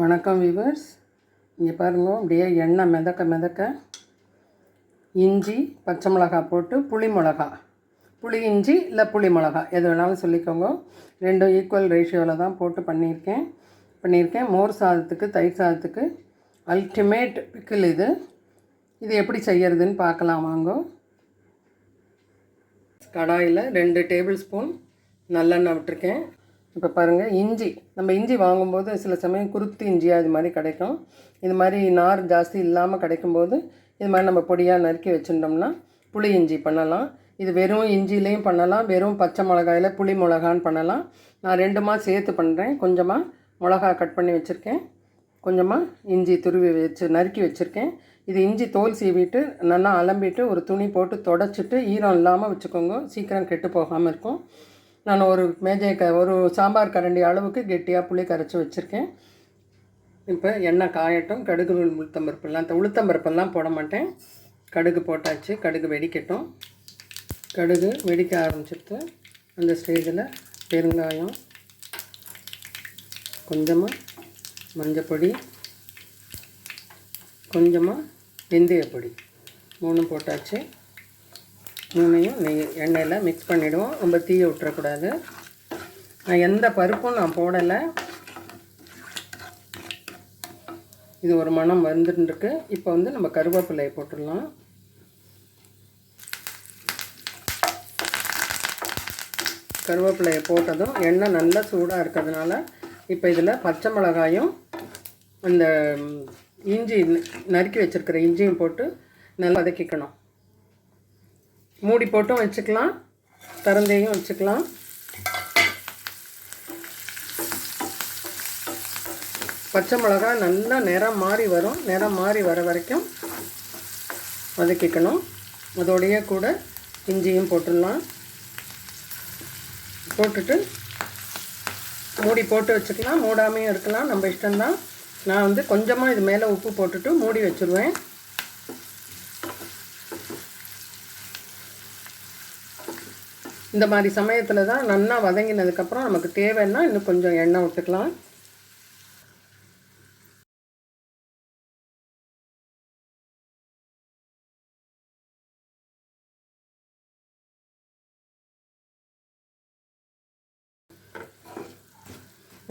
வணக்கம் வியூவர்ஸ். இங்கே பாருங்க, அப்படியே எண்ணெய் மிதக்க இஞ்சி பச்சை மிளகாய் போட்டு புளி இஞ்சி இல்லை புளி மிளகாய் எது வேணாலும் சொல்லிக்கோங்க. ரெண்டும் ஈக்குவல் ரேஷியோவில் தான் போட்டு பண்ணியிருக்கேன். மோர் சாதத்துக்கு, தயிர் சாதத்துக்கு அல்டிமேட் பிக்கிள் இது எப்படி செய்கிறதுன்னு பார்க்கலாம் வாங்க. கடாயில் 2 டேபிள் ஸ்பூன் நல்லெண்ணெய் விட்டுருக்கேன். இப்போ பாருங்கள், நம்ம இஞ்சி வாங்கும்போது சில சமயம் குருத்து இஞ்சியாக இது மாதிரி கிடைக்கும். இது மாதிரி நார் ஜாஸ்தி இல்லாமல் கிடைக்கும்போது இது மாதிரி நம்ம பொடியாக நறுக்கி வச்சுட்டோம்னா புளி இஞ்சி பண்ணலாம். இது வெறும் இஞ்சிலையும் பண்ணலாம், வெறும் பச்சை மிளகாயில் புளி மிளகான்னு பண்ணலாம். நான் 2மா சேர்த்து பண்ணுறேன். கொஞ்சமாக மிளகா கட் பண்ணி வச்சுருக்கேன், கொஞ்சமாக இஞ்சி நறுக்கி வச்சுருக்கேன். இது இஞ்சி தோல் சீவிட்டு நல்லா அலம்பிட்டு ஒரு துணி போட்டு தொடச்சிட்டு ஈரம் இல்லாமல் வச்சுக்கோங்க, சீக்கிரம் கெட்டு போகாமல் இருக்கும். நான் ஒரு சாம்பார் கரண்டி அளவுக்கு கெட்டியாக புளி கரைச்சி வச்சுருக்கேன். இப்போ எண்ணெய் காயட்டும். கடுகு உளுத்தம்பருப்பெல்லாம் போட மாட்டேன். கடுகு போட்டாச்சு. கடுகு வெடிக்கட்டும். கடுகு வெடிக்க ஆரம்பிச்சிட்டு அந்த ஸ்டேஜில் பெருங்காயம், கொஞ்சமாக மஞ்சப்பொடி, கொஞ்சமாக வெந்தயப்பொடி 3 போட்டாச்சு. 3ஐயும் எண்ணெயில் மிக்ஸ் பண்ணிவிடுவோம். ரொம்ப தீயை விட்டுறக்கூடாது. நான் எந்த பருப்பும் நான் போடலை. இது ஒரு மணம் வந்துட்டுருக்கு. இப்போ நம்ம கருவேப்பிலையை போட்டுடலாம். கருவேப்பிலையை போட்டதும் எண்ணெய் நல்லா சூடாக இருக்கிறதுனால இப்போ இதில் பச்சை மிளகாயும் அந்த இஞ்சி நறுக்கி வச்சுருக்கிற இஞ்சியும் போட்டு நல்லா வதக்கிக்கணும். மூடி போட்டும் வச்சுக்கலாம், திறந்தையும் வச்சுக்கலாம். பச்சை மிளகாய் நல்லா நிறம் மாறி வரும். நிறம் மாறி வர வரைக்கும் வதக்கிக்கணும். அதோடைய கூட இஞ்சியும் போட்டுடலாம். போட்டுட்டு மூடி போட்டு வச்சுக்கலாம், மூடாமையும் இருக்கலாம், நம்ம இஷ்டம்தான். நான் கொஞ்சமாக இது மேலே உப்பு போட்டுட்டு மூடி வச்சுருவேன். இந்த மாதிரி சமயத்தில் தான் நல்லா வதங்கினதுக்கப்புறம் நமக்கு தேவைன்னா இன்னும் கொஞ்சம் எண்ணெய் விட்டுக்கலாம்.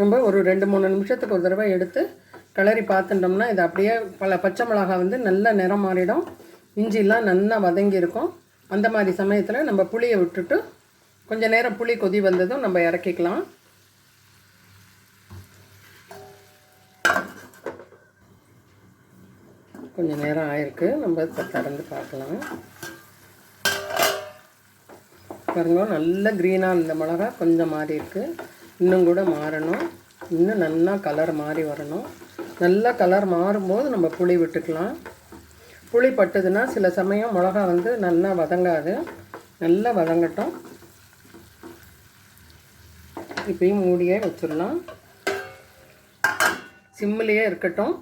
நம்ம ஒரு 2-3 நிமிஷத்துக்கு ஒரு தடவை எடுத்து கிளறி பார்த்துட்டோம்னா இது அப்படியே பச்சை மிளகாய் நல்ல நிறம் மாறிடும். இஞ்சிலாம் நல்லா வதங்கி இருக்கும். அந்த மாதிரி சமயத்தில் நம்ம புளியை விட்டுட்டு கொஞ்சம் நேரம் புளி கொதி வந்ததும் நம்ம இறக்கிக்கலாம். கொஞ்சம் நேரம் ஆயிருக்கு, நம்ம திறந்து பார்க்கலாம். பாருங்க, நல்ல க்ரீனாக இந்த மிளகா கொஞ்சம் மாறி இருக்குது. இன்னும் கூட மாறணும். இன்னும் நல்லா கலர் மாறி வரணும். நல்லா கலர் மாறும்போது நம்ம புளி விட்டுக்கலாம். புளி பட்டுதுன்னா சில சமயம் மிளகா நல்லா வதங்காது. நல்லா வதங்கட்டும். இப்பயும் மூடியே வச்சிடலாம். சிம்மிலேயே இருக்கட்டும்.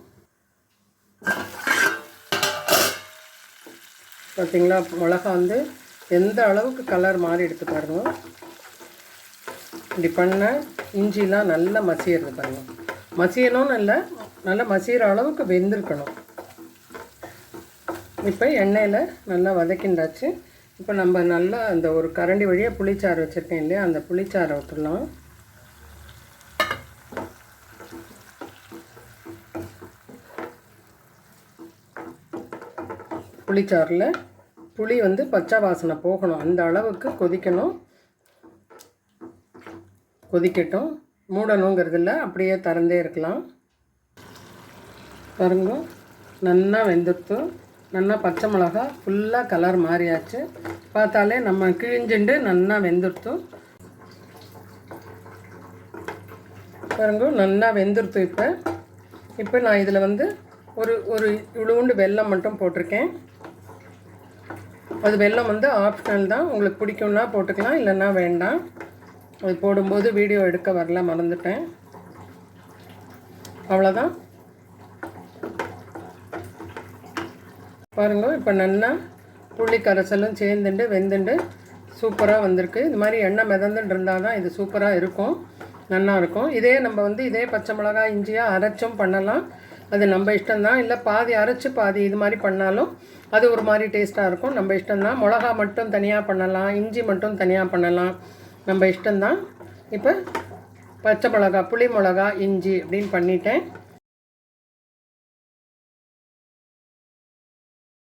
பார்த்தீங்களா, மிளகா எந்த அளவுக்கு கலர் மாறி எடுத்து பாருங்க. இப்படி பண்ண இஞ்சிலாம் நல்லா மசியிறது பாருங்க. மசியணும், நல்லா மசிகிற அளவுக்கு வெந்திருக்கணும். இப்போ எண்ணெயில் நல்லா வதக்கிண்டாச்சு. இப்போ நம்ம நல்லா அந்த ஒரு கரண்டி வழியாக புளிச்சாறு வச்சுருக்கேன் இல்லையா, அந்த புளிச்சாறை விட்டுடலாம். புளிச்சாறில் புளி பச்சை வாசனை போகணும். அந்த அளவுக்கு கொதிக்கணும். கொதிக்கட்டும். மூடணுங்கிறதில்ல, அப்படியே திறந்தே இருக்கலாம். பாருங்க, நல்லா வெந்துட்டு நல்லா பச்சை மிளகா ஃபுல்லாக கலர் மாறியாச்சு. பார்த்தாலே நம்ம கிழிஞ்சுண்டு நல்லா வெந்துடுத்து. பாருங்க, நல்லா வெந்துடுத்து. இப்போ நான் இதில் ஒரு இவ்வளோண்டு வெல்லம் மட்டும் போட்டிருக்கேன். அது வெல்லம் ஆப்ஷனல் தான். உங்களுக்கு பிடிக்கும்னா போட்டுக்கலாம், இல்லைன்னா வேண்டாம். அது போடும்போது வீடியோ எடுக்க வரல, மறந்துட்டேன். அவ்வளோதான். பாருங்க, இப்போ நல்லா புளி கரைசலும் சேர்ந்துட்டு வெந்துட்டு சூப்பராக வந்திருக்கு. இது மாதிரி எண்ணெய் மிதந்துட்டு இருந்தால் தான் இது சூப்பராக இருக்கும். நல்லாயிருக்கும். இதே நம்ம வந்து இதே பச்சை மிளகா இஞ்சியாக அரைச்சும் பண்ணலாம், அது நம்ம இஷ்டம்தான். இல்லை பாதி அரைச்சி பாதி இது மாதிரி பண்ணாலும் அது ஒரு மாதிரி டேஸ்ட்டாக இருக்கும், நம்ம இஷ்டம்தான். மிளகா மட்டும் தனியாக பண்ணலாம், இஞ்சி மட்டும் தனியாக பண்ணலாம், நம்ம இஷ்டம்தான். இப்போ பச்சை மிளகா புளி மிளகா இஞ்சி அப்படின்னு பண்ணிட்டேன்.